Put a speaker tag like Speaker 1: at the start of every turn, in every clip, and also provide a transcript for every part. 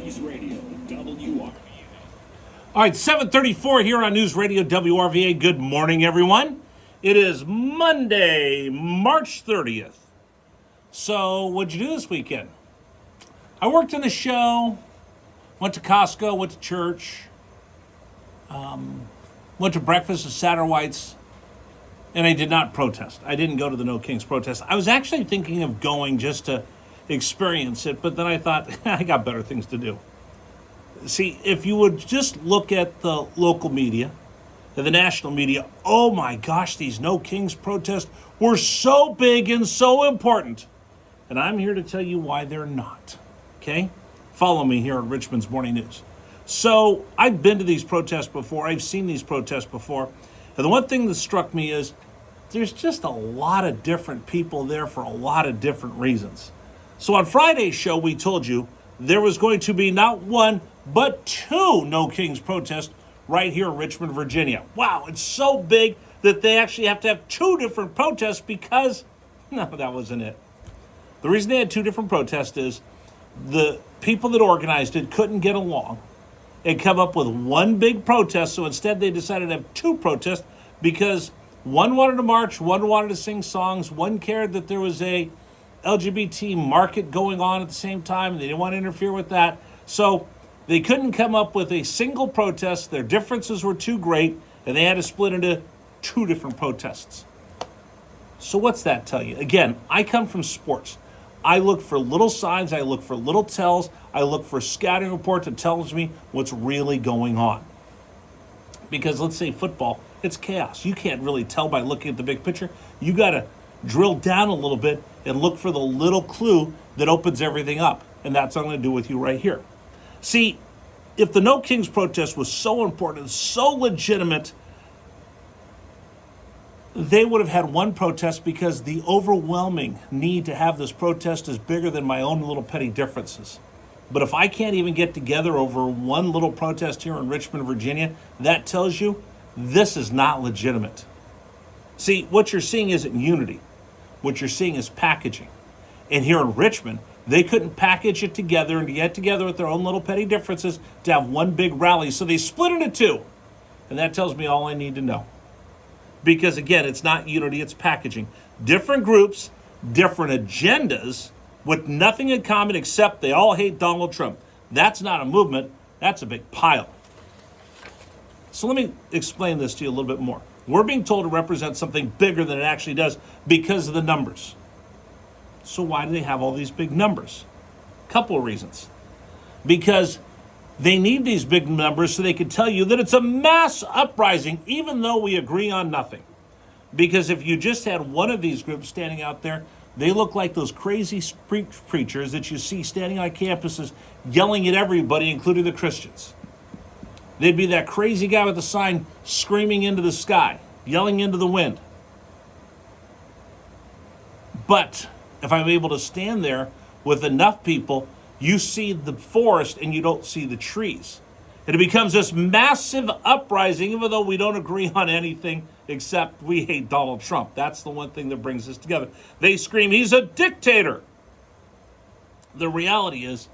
Speaker 1: NewsRadio WRVA.
Speaker 2: All right, 7:34 here on News Radio WRVA. Good morning, everyone. It is Monday, March 30th. So, what'd you do this weekend? I worked in the show, went to Costco, went to church, went to breakfast at Satterwhite's, and I did not protest. I didn't go to the No Kings protest. I was actually thinking of going just to experience it, but then I thought, I got better things to do. See, if you would just look at the local media and the national media, oh my gosh, these No Kings protests were so big and so important. And I'm here to tell you why they're not, okay? Follow me here on Richmond's Morning News. So I've been to these protests before. I've seen these protests before. And the one thing that struck me is there's just a lot of different people there for a lot of different reasons. So on Friday's show, we told you there was going to be not one, but two No Kings protests right here in Richmond, Virginia. Wow, it's so big that they actually have to have two different protests because, no, that wasn't it. The reason they had two different protests is the people that organized it couldn't get along and come up with one big protest, so instead they decided to have two protests because one wanted to march, one wanted to sing songs, one cared that there was a LGBT market going on at the same time, and they didn't want to interfere with that. So they couldn't come up with a single protest. Their differences were too great, and they had to split into two different protests. So what's that tell you? Again, I come from sports. I look for little signs, I look for little tells, I look for scouting report that tells me what's really going on. Because let's say football, it's chaos. You can't really tell by looking at the big picture. You got to drill down a little bit and look for the little clue that opens everything up. And that's what I'm going to do with you right here. See, if the No Kings protest was so important, so legitimate, they would have had one protest because the overwhelming need to have this protest is bigger than my own little petty differences. But if I can't even get together over one little protest here in Richmond, Virginia, that tells you this is not legitimate. See, what you're seeing isn't unity. What you're seeing is packaging. And here in Richmond, they couldn't package it together and get together with their own little petty differences to have one big rally. So they split into two. And that tells me all I need to know. Because again, it's not unity, it's packaging. Different groups, different agendas with nothing in common except they all hate Donald Trump. That's not a movement, that's a big pile. So let me explain this to you a little bit more. We're being told to represent something bigger than it actually does because of the numbers. So why do they have all these big numbers? Couple of reasons. Because they need these big numbers so they can tell you that it's a mass uprising, even though we agree on nothing. Because if you just had one of these groups standing out there, they look like those crazy preachers that you see standing on campuses yelling at everybody, including the Christians. They'd be that crazy guy with the sign screaming into the sky, yelling into the wind. But if I'm able to stand there with enough people, you see the forest and you don't see the trees. And it becomes this massive uprising, even though we don't agree on anything except we hate Donald Trump. That's the one thing that brings us together. They scream, he's a dictator. The reality is,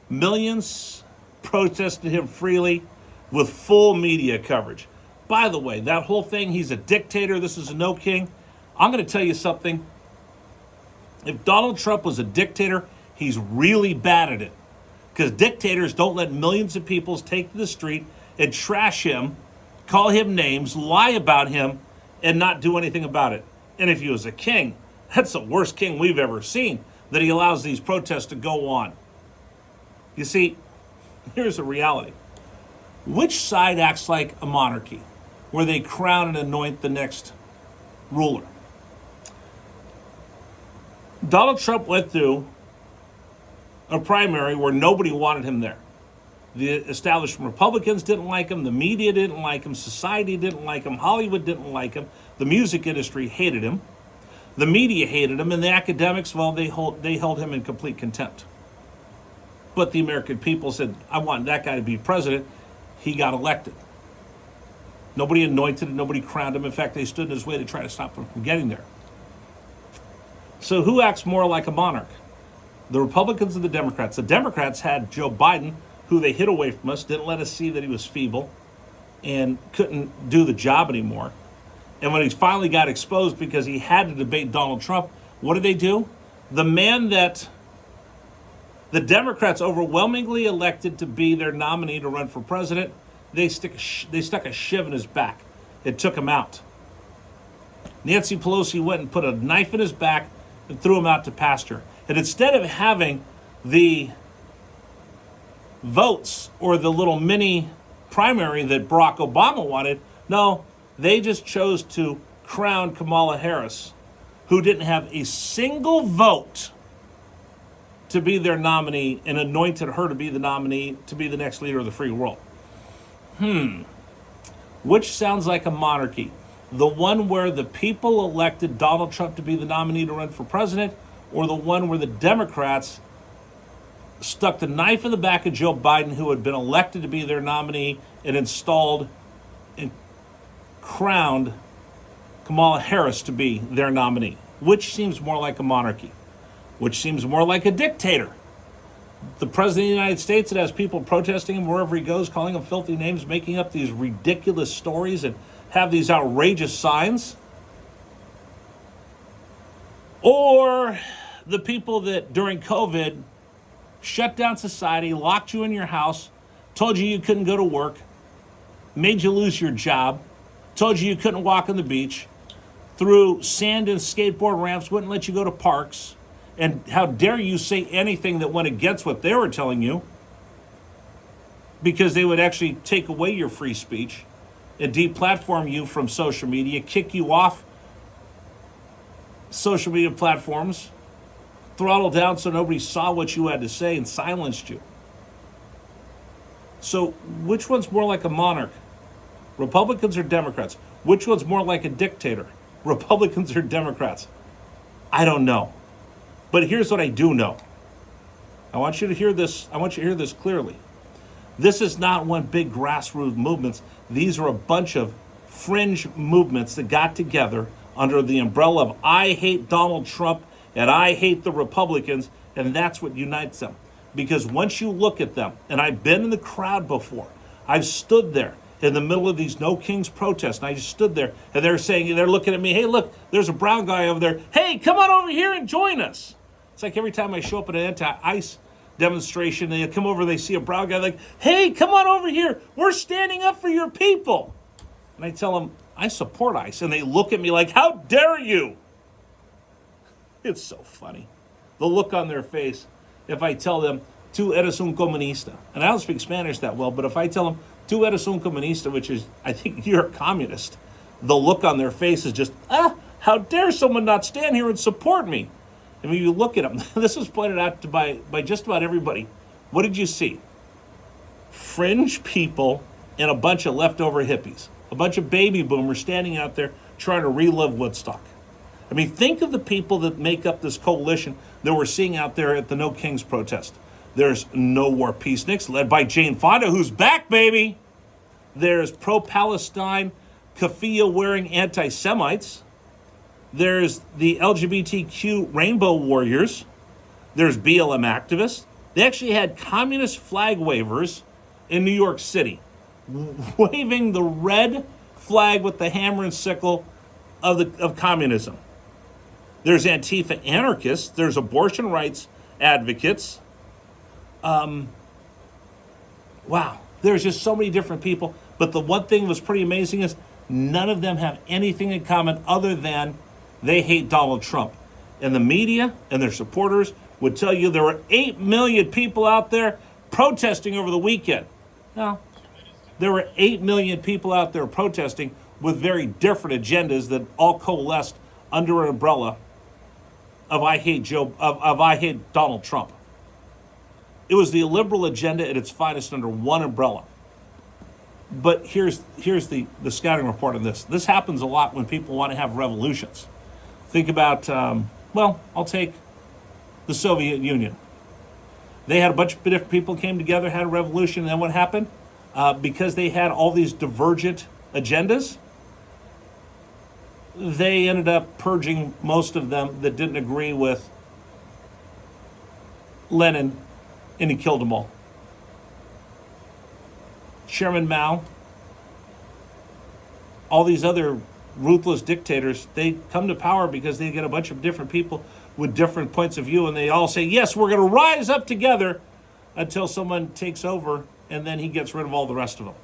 Speaker 2: millions protested him freely with full media coverage. By the way, that whole thing, he's a dictator, this is a no king. I'm going to tell you something. If Donald Trump was a dictator, he's really bad at it. Because dictators don't let millions of people take to the street and trash him, call him names, lie about him, and not do anything about it. And if he was a king, that's the worst king we've ever seen, that he allows these protests to go on. You see, here's the reality. Which side acts like a monarchy, where they crown and anoint the next ruler? Donald Trump went through a primary where nobody wanted him there. The established Republicans didn't like him, the media didn't like him, society didn't like him, Hollywood didn't like him, the music industry hated him, the media hated him, and the academics, well, they held him in complete contempt. But the American people said, I want that guy to be president. He got elected. Nobody anointed him, nobody crowned him. In fact, they stood in his way to try to stop him from getting there. So who acts more like a monarch? The Republicans or the Democrats? The Democrats had Joe Biden, who they hid away from us, didn't let us see that he was feeble and couldn't do the job anymore. And when he finally got exposed because he had to debate Donald Trump, what did they do? The man that the Democrats overwhelmingly elected to be their nominee to run for president, they stuck a shiv in his back. It took him out. Nancy Pelosi went and put a knife in his back and threw him out to pasture. And instead of having the votes or the little mini primary that Barack Obama wanted, no, they just chose to crown Kamala Harris, who didn't have a single vote, to be their nominee, and anointed her to be the nominee to be the next leader of the free world. Which sounds like a monarchy? The one where the people elected Donald Trump to be the nominee to run for president, or the one where the Democrats stuck the knife in the back of Joe Biden, who had been elected to be their nominee, and installed and crowned Kamala Harris to be their nominee? Which seems more like a monarchy? Which seems more like a dictator? The president of the United States that has people protesting him wherever he goes, calling him filthy names, making up these ridiculous stories and have these outrageous signs? Or the people that during COVID shut down society, locked you in your house, told you couldn't go to work, made you lose your job, told you couldn't walk on the beach, threw sand and skateboard ramps, wouldn't let you go to parks, and how dare you say anything that went against what they were telling you, because they would actually take away your free speech and deplatform you from social media, kick you off social media platforms, throttle down so nobody saw what you had to say, and silenced you. So which one's more like a monarch? Republicans or Democrats? Which one's more like a dictator? Republicans or Democrats? I don't know. But here's what I do know. I want you to hear this. I want you to hear this clearly. This is not one big grassroots movement. These are a bunch of fringe movements that got together under the umbrella of I hate Donald Trump and I hate the Republicans, and that's what unites them. Because once you look at them, and I've been in the crowd before, I've stood there in the middle of these No Kings protests, and I just stood there, and they're looking at me, hey, look, there's a brown guy over there. Hey, come on over here and join us. It's like every time I show up at an anti-ICE demonstration, they come over, they see a brown guy, like, hey, come on over here. We're standing up for your people. And I tell them, I support ICE. And they look at me like, how dare you? It's so funny. The look on their face if I tell them, tú eres un comunista. And I don't speak Spanish that well, but if I tell them, tú eres un comunista, which is, I think you're a communist, the look on their face is just, how dare someone not stand here and support me? I mean, you look at them. This was pointed out by just about everybody. What did you see? Fringe people and a bunch of leftover hippies. A bunch of baby boomers standing out there trying to relive Woodstock. I mean, think of the people that make up this coalition that we're seeing out there at the No Kings protest. There's No War Peaceniks, led by Jane Fonda, who's back, baby. There's pro-Palestine, keffiyeh-wearing anti-Semites. There's the LGBTQ Rainbow Warriors. There's BLM activists. They actually had communist flag wavers in New York City, waving the red flag with the hammer and sickle of communism. There's Antifa anarchists. There's abortion rights advocates. Wow, there's just so many different people. But the one thing that was pretty amazing is none of them have anything in common other than they hate Donald Trump. And the media and their supporters would tell you there were 8 million people out there protesting over the weekend. No, there were 8 million people out there protesting with very different agendas that all coalesced under an umbrella of I hate Donald Trump. It was the liberal agenda at its finest under one umbrella. But here's the scouting report on this. This happens a lot when people want to have revolutions. Think about, I'll take the Soviet Union. They had a bunch of different people came together, had a revolution, and then what happened? Because they had all these divergent agendas, they ended up purging most of them that didn't agree with Lenin, and he killed them all. Chairman Mao, all these other ruthless dictators, they come to power because they get a bunch of different people with different points of view, and they all say, yes, we're going to rise up together until someone takes over, and then he gets rid of all the rest of them.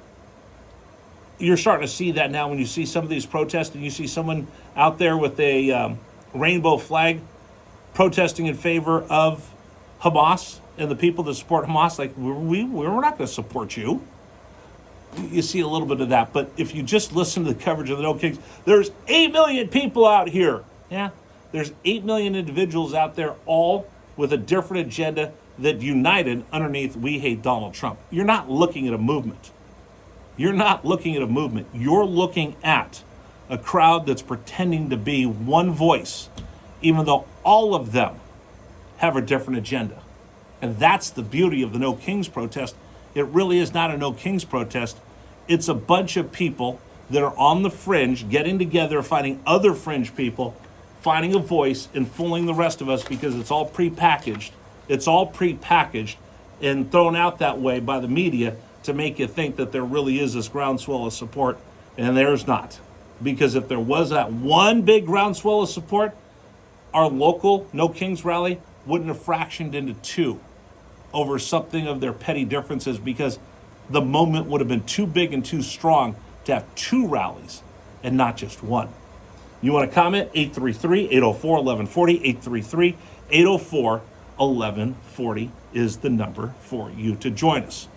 Speaker 2: You're starting to see that now when you see some of these protests, and you see someone out there with a rainbow flag protesting in favor of Hamas and the people that support Hamas, like, we're not going to support you. You see a little bit of that. But if you just listen to the coverage of the No Kings, there's 8 million people out here. Yeah, there's 8 million individuals out there, all with a different agenda that united underneath "We Hate Donald Trump." You're not looking at a movement. You're not looking at a movement. You're looking at a crowd that's pretending to be one voice, even though all of them have a different agenda. And that's the beauty of the No Kings protest. It really is not a No Kings protest. It's a bunch of people that are on the fringe, getting together, finding other fringe people, finding a voice, and fooling the rest of us because it's all prepackaged. It's all prepackaged and thrown out that way by the media to make you think that there really is this groundswell of support, and there's not. Because if there was that one big groundswell of support, our local No Kings rally wouldn't have fractioned into two over something of their petty differences, because the moment would have been too big and too strong to have two rallies and not just one. You want to comment? 833-804-1140, 833-804-1140 is the number for you to join us.